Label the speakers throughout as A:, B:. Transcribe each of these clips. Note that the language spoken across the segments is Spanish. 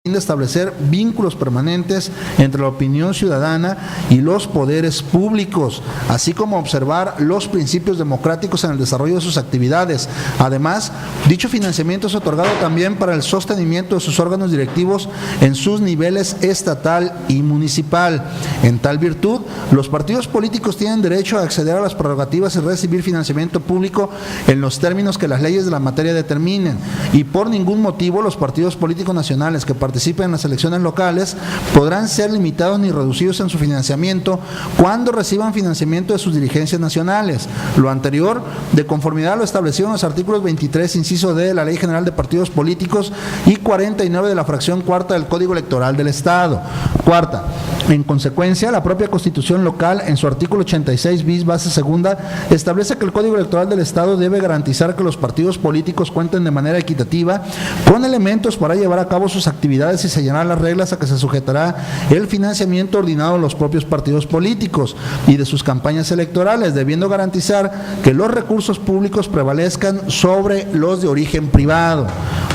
A: de establecer vínculos permanentes entre la opinión ciudadana y los poderes públicos, así como observar los principios democráticos en el desarrollo de sus actividades. Además, dicho financiamiento es otorgado también para el sostenimiento de sus órganos directivos en sus niveles estatal y municipal. En tal virtud, los partidos políticos tienen derecho a acceder a las prerrogativas y recibir financiamiento público en los términos que las leyes de la materia determinen, y por ningún motivo los partidos políticos nacionales que participen en las elecciones locales podrán ser limitados ni reducidos en su financiamiento cuando reciban financiamiento de sus dirigencias nacionales. Lo anterior, de conformidad a lo establecido en los artículos 23, inciso D de la Ley General de Partidos Políticos y 49 de la fracción cuarta del Código Electoral del Estado. Cuarta, en consecuencia, la propia Constitución local, en su artículo 86 bis, base segunda, establece que el Código Electoral del Estado debe garantizar que los partidos políticos cuenten de manera equitativa con elementos para llevar a cabo sus actividades y señalar las reglas a que se sujetará el financiamiento ordinado de los propios partidos políticos y de sus campañas electorales, debiendo garantizar que los recursos públicos prevalezcan sobre los de origen privado.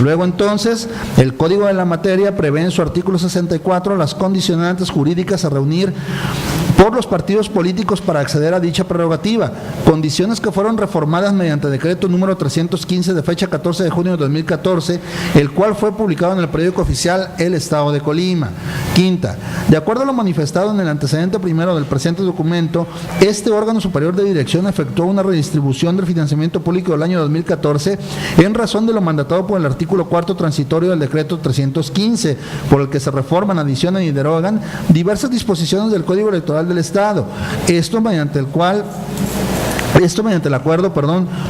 A: Luego, entonces, el Código de la Materia prevé en su artículo 64 las condicionantes jurídicas a reunir por los partidos políticos para acceder a dicha prerrogativa, condiciones que fueron reformadas mediante decreto número 315 de fecha 14 de junio de 2014, el cual fue publicado en el periódico oficial El Estado de Colima. Quinta, de acuerdo a lo manifestado en el antecedente primero del presente documento, este órgano superior de dirección efectuó una redistribución del financiamiento público del año 2014 en razón de lo mandatado por el artículo cuarto transitorio del decreto 315, por el que se reforman, adicionan y derogan diversas disposiciones del Código Electoral del Estado. Esto mediante el acuerdo,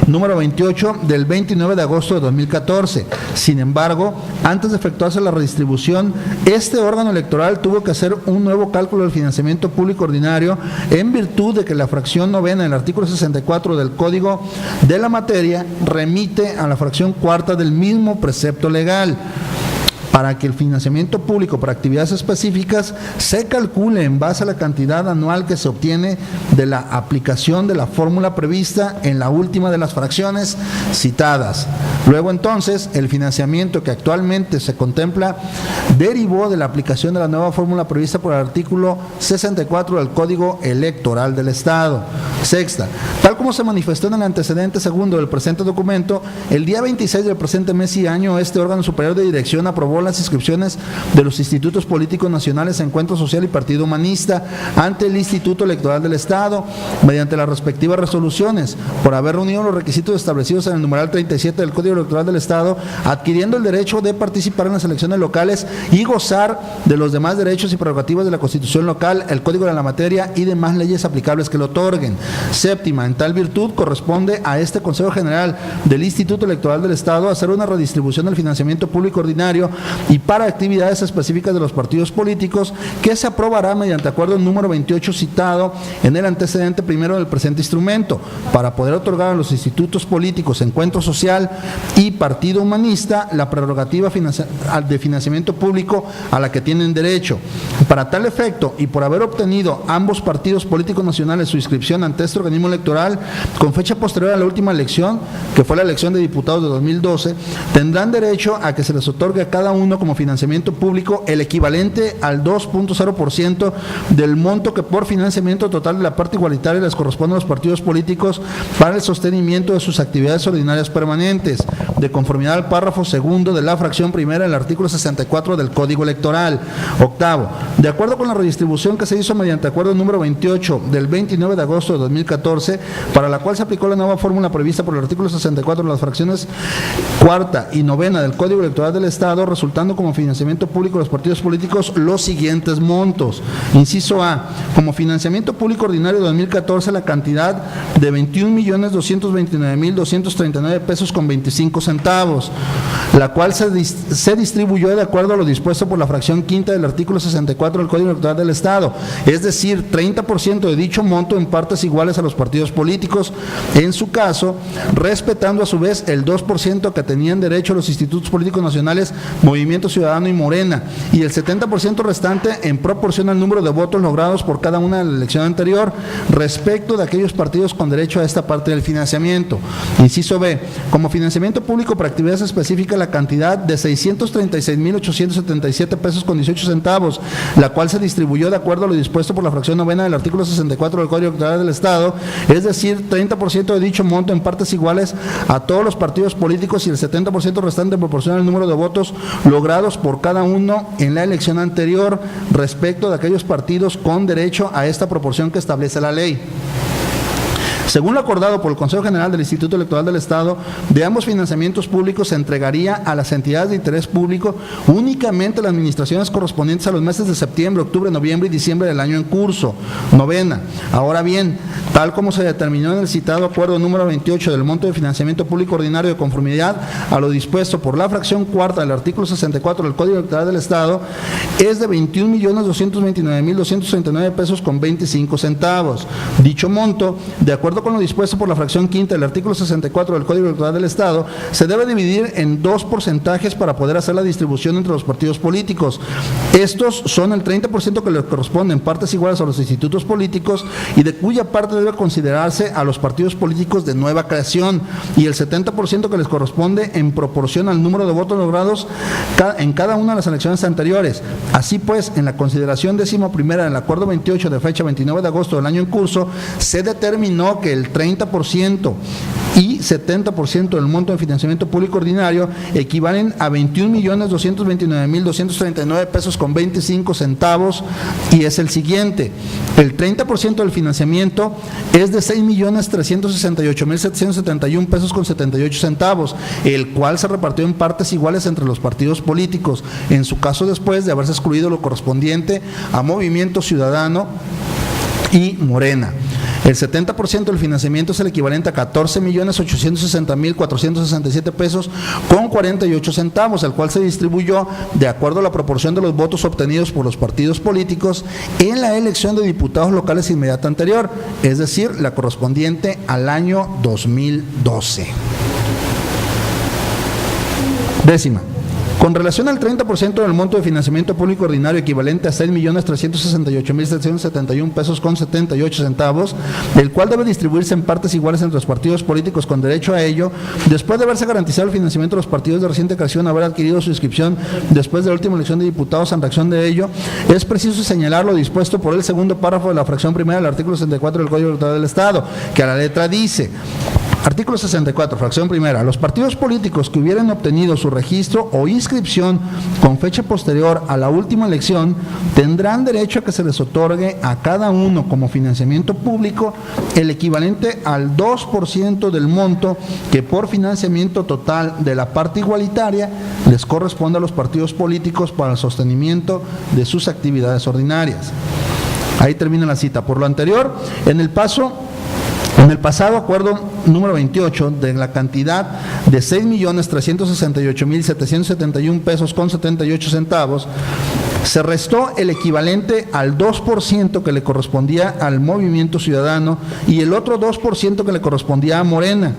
A: número 28 del 29 de agosto de 2014. Sin embargo, antes de efectuarse la redistribución, este órgano electoral tuvo que hacer un nuevo cálculo del financiamiento público ordinario en virtud de que la fracción novena del artículo 64 del Código de la Materia remite a la fracción cuarta del mismo precepto legal. Para que el financiamiento público para actividades específicas se calcule en base a la cantidad anual que se obtiene de la aplicación de la fórmula prevista en la última de las fracciones citadas. Luego, entonces, el financiamiento que actualmente se contempla derivó de la aplicación de la nueva fórmula prevista por el artículo 64 del Código Electoral del Estado. Sexta, tal como se manifestó en el antecedente segundo del presente documento, el día 26 del presente mes y año, este órgano superior de dirección aprobó las inscripciones de los institutos políticos nacionales Encuentro Social y Partido Humanista ante el Instituto Electoral del Estado, mediante las respectivas resoluciones, por haber reunido los requisitos establecidos en el numeral 37 del Código Electoral del Estado, adquiriendo el derecho de participar en las elecciones locales y gozar de los demás derechos y prerrogativas de la Constitución local, el Código de la Materia y demás leyes aplicables que lo otorguen. Séptima, en tal virtud corresponde a este Consejo General del Instituto Electoral del Estado hacer una redistribución del financiamiento público ordinario y para actividades específicas de los partidos políticos, que se aprobará mediante acuerdo número 28 citado en el antecedente primero del presente instrumento, para poder otorgar a los institutos políticos Encuentro Social y Partido Humanista la prerrogativa de financiamiento público a la que tienen derecho. Para tal efecto, y por haber obtenido ambos partidos políticos nacionales su inscripción ante este organismo electoral con fecha posterior a la última elección, que fue la elección de diputados de 2012, tendrán derecho a que se les otorgue a cada uno como financiamiento público el equivalente al 2.0% del monto que por financiamiento total de la parte igualitaria les corresponde a los partidos políticos para el sostenimiento de sus actividades ordinarias permanentes, de conformidad al párrafo segundo de la fracción primera del artículo 64 del Código Electoral. Octavo, de acuerdo con la redistribución que se hizo mediante acuerdo número 28 del 29 de agosto de 2014, para la cual se aplicó la nueva fórmula prevista por el artículo 64 de las fracciones cuarta y novena del Código Electoral del Estado, resultando como financiamiento público de los partidos políticos los siguientes montos. Inciso A, como financiamiento público ordinario de 2014, la cantidad de 21.229.239 pesos con 25 centavos, la cual se distribuyó de acuerdo a lo dispuesto por la fracción quinta del artículo 64 del Código Electoral del Estado, es decir, 30% de dicho monto en partes iguales a los partidos políticos. políticos, en su caso, respetando a su vez el 2% que tenían derecho los institutos políticos nacionales, Movimiento Ciudadano y Morena, y el 70% restante en proporción al número de votos logrados por cada una de la elección anterior, respecto de aquellos partidos con derecho a esta parte del financiamiento. Inciso B, como financiamiento público para actividades específicas, la cantidad de 636,877 pesos con 18 centavos, la cual se distribuyó de acuerdo a lo dispuesto por la fracción novena del artículo 64 del Código Electoral del Estado, es decir, 30% de dicho monto en partes iguales a todos los partidos políticos y el 70% restante en proporción al número de votos logrados por cada uno en la elección anterior, respecto de aquellos partidos con derecho a esta proporción que establece la ley. Según lo acordado por el Consejo General del Instituto Electoral del Estado, de ambos financiamientos públicos se entregaría a las entidades de interés público únicamente las administraciones correspondientes a los meses de septiembre, octubre, noviembre y diciembre del año en curso. Novena. Ahora bien, tal como se determinó en el citado acuerdo número 28 del monto de financiamiento público ordinario de conformidad a lo dispuesto por la fracción cuarta del artículo 64 del Código Electoral del Estado, es de 21.229.239 pesos con 25 centavos. Dicho monto, de acuerdo con lo dispuesto por la fracción quinta del artículo 64 del Código Electoral del Estado, se debe dividir en dos porcentajes para poder hacer la distribución entre los partidos políticos. Estos son el 30% que le corresponde en partes iguales a los institutos políticos y de cuya parte debe considerarse a los partidos políticos de nueva creación, y el 70% que les corresponde en proporción al número de votos logrados en cada una de las elecciones anteriores. Así pues, en la consideración 11ª del acuerdo 28 de fecha 29 de agosto del año en curso, se determinó que el 30% y 70% del monto de financiamiento público ordinario equivalen a 21.229.239 pesos con 25 centavos, y es el siguiente: el 30% del financiamiento es de 6.368.771 pesos con 78 centavos, el cual se repartió en partes iguales entre los partidos políticos, en su caso después de haberse excluido lo correspondiente a Movimiento Ciudadano y Morena. El 70% del financiamiento es el equivalente a 14.860.467 pesos con 48 centavos, el cual se distribuyó de acuerdo a la proporción de los votos obtenidos por los partidos políticos en la elección de diputados locales inmediata anterior, es decir, la correspondiente al año 2012. Décima. Con relación al 30% del monto de financiamiento público ordinario equivalente a 6.368.771 pesos con 78 centavos, el cual debe distribuirse en partes iguales entre los partidos políticos con derecho a ello, después de haberse garantizado el financiamiento de los partidos de reciente creación, haber adquirido su inscripción después de la última elección de diputados en reacción de ello, es preciso señalar lo dispuesto por el segundo párrafo de la fracción primera del artículo 64 del Código Electoral del Estado, que a la letra dice: artículo 64, fracción primera. Los partidos políticos que hubieran obtenido su registro o inscripción con fecha posterior a la última elección tendrán derecho a que se les otorgue a cada uno como financiamiento público el equivalente al 2% del monto que por financiamiento total de la parte igualitaria les corresponde a los partidos políticos para el sostenimiento de sus actividades ordinarias. Ahí termina la cita. Por lo anterior, en el pasado acuerdo número 28, de la cantidad de 6.368.771 pesos con 78 centavos, se restó el equivalente al 2% que le correspondía al Movimiento Ciudadano y el otro 2% que le correspondía a Morena,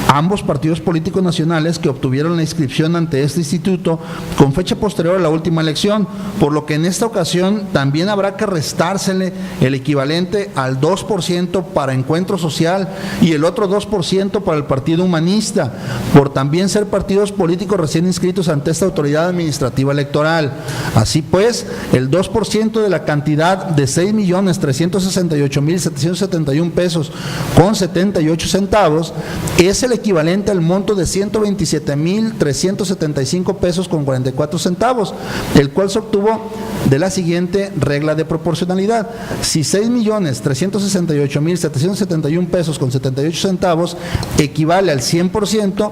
A: ambos partidos políticos nacionales que obtuvieron la inscripción ante este instituto con fecha posterior a la última elección, por lo que en esta ocasión también habrá que restársele el equivalente al 2% para Encuentro Social y el otro 2% para el Partido Humanista, por también ser partidos políticos recién inscritos ante esta autoridad administrativa electoral. Así pues, el 2% de la cantidad de 6.368.771 pesos con 78 centavos es el equivalente al monto de 127.375 pesos con 44 centavos, el cual se obtuvo de la siguiente regla de proporcionalidad. Si 6.368.771 pesos con 78 centavos equivale al 100%,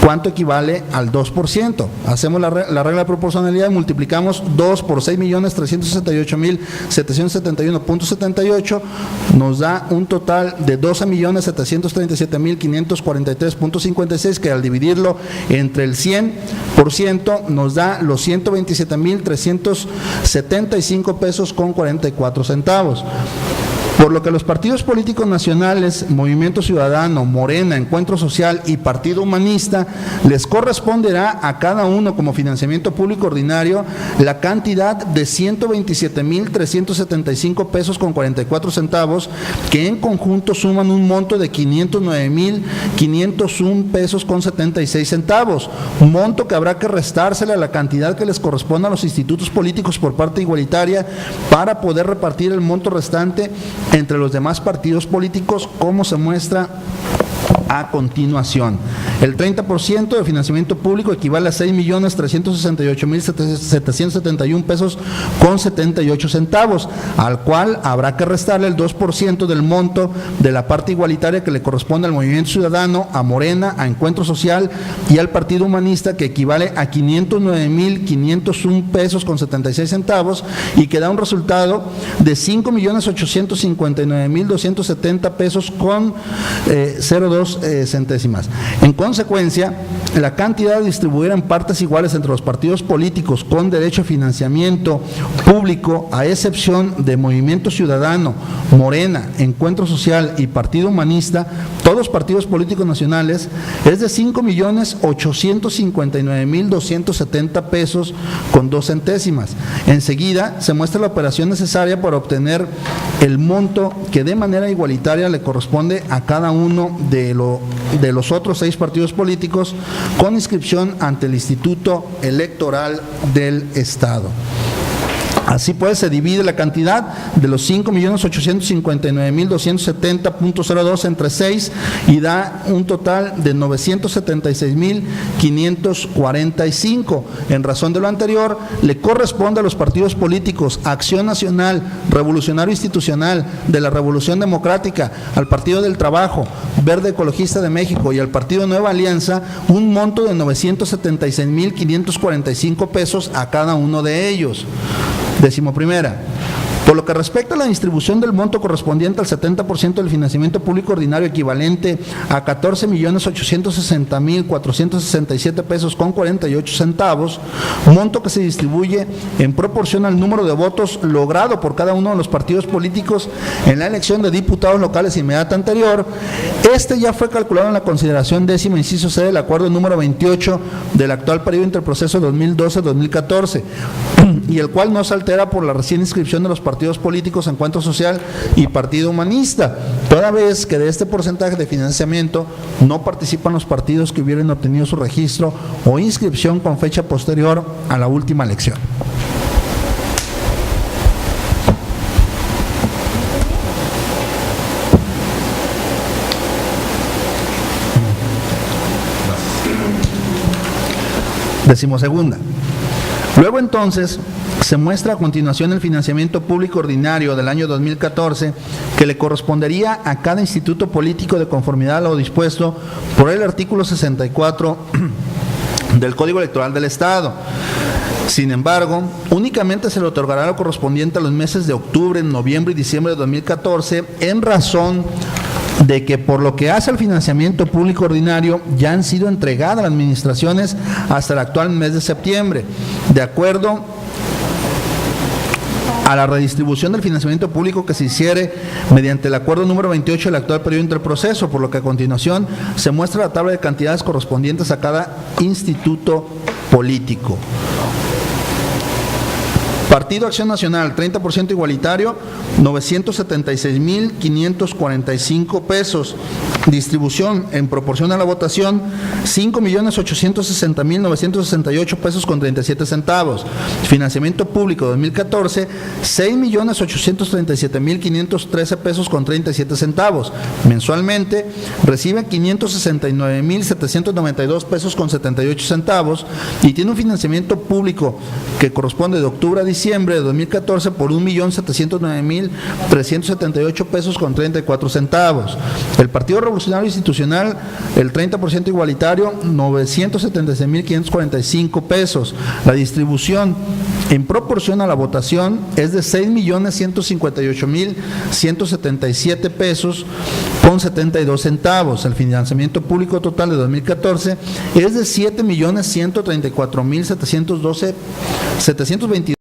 A: ¿cuánto equivale al 2%? Hacemos la regla de proporcionalidad y multiplicamos 2 por 6.368.771.78, nos da un total de 12.737.543.56, que al dividirlo entre el 100% nos da los 127.375 pesos con 44 centavos. por lo que los partidos políticos nacionales, Movimiento Ciudadano, Morena, Encuentro Social y Partido Humanista, les corresponderá a cada uno como financiamiento público ordinario la cantidad de 127,375 pesos con 44 centavos, que en conjunto suman un monto de 509,501 pesos con 76 centavos, un monto que habrá que restársele a la cantidad que les corresponde a los institutos políticos por parte igualitaria para poder repartir el monto restante entre los demás partidos políticos, como se muestra a continuación. El 30% del financiamiento público equivale a 6,368,771 pesos con 78 centavos, al cual habrá que restarle el 2% del monto de la parte igualitaria que le corresponde al Movimiento Ciudadano, a Morena, a Encuentro Social y al Partido Humanista, que equivale a 509,501 pesos con 76 centavos y que da un resultado de 5,859,270 pesos con 0,2 centésimas. En consecuencia, la cantidad distribuida en partes iguales entre los partidos políticos con derecho a financiamiento público, a excepción de Movimiento Ciudadano, Morena, Encuentro Social y Partido Humanista, todos partidos políticos nacionales, es de 5,859,270 pesos con 2 centésimas. Enseguida se muestra la operación necesaria para obtener el monto que de manera igualitaria le corresponde a cada uno de los otros 6 partidos políticos con inscripción ante el Instituto Electoral del Estado. Así pues, se divide la cantidad de los 5,859,270.02 entre 6 y da un total de 976,545. En razón de lo anterior, le corresponde a los partidos políticos Acción Nacional, Revolucionario Institucional, de la Revolución Democrática, al Partido del Trabajo, Verde Ecologista de México y al Partido Nueva Alianza un monto de 976,545 pesos a cada uno de ellos. 11ª. Por lo que respecta a la distribución del monto correspondiente al 70% del financiamiento público ordinario, equivalente a 14,860,467 pesos con 48 centavos, monto que se distribuye en proporción al número de votos logrado por cada uno de los partidos políticos en la elección de diputados locales inmediata anterior. Este ya fue calculado en la consideración 10ª, inciso C del acuerdo número 28 del actual periodo interproceso 2012-2014, y el cual no se altera por la recién inscripción de los partidos políticos Encuentro Social y Partido Humanista, toda vez que de este porcentaje de financiamiento no participan los partidos que hubieran obtenido su registro o inscripción con fecha posterior a la última elección. Decimosegunda. Luego entonces se muestra a continuación el financiamiento público ordinario del año 2014 que le correspondería a cada instituto político de conformidad a lo dispuesto por el artículo 64 del Código Electoral del Estado. Sin embargo, únicamente se le otorgará lo correspondiente a los meses de octubre, noviembre y diciembre de 2014 en razón de que por lo que hace al financiamiento público ordinario ya han sido entregadas las administraciones hasta el actual mes de septiembre, de acuerdo a la redistribución del financiamiento público que se hiciere mediante el acuerdo número 28 del actual periodo interproceso, por lo que a continuación se muestra la tabla de cantidades correspondientes a cada instituto político. Partido Acción Nacional, 30% igualitario, 976,545 pesos. Distribución en proporción a la votación, 5,860,968 pesos con 37 centavos. Financiamiento público 2014, 6,837,513 pesos con 37 centavos. Mensualmente recibe 569,792 pesos con 78 centavos y tiene un financiamiento público que corresponde de octubre a diciembre de 2014 por 1,709,378 pesos con 34 centavos. El Partido Revolucionario Institucional, el 30% igualitario, 976,545 pesos. La distribución en proporción a la votación es de 6,158,177 pesos con 72 centavos. El financiamiento público total de 2014 es de 7,134,722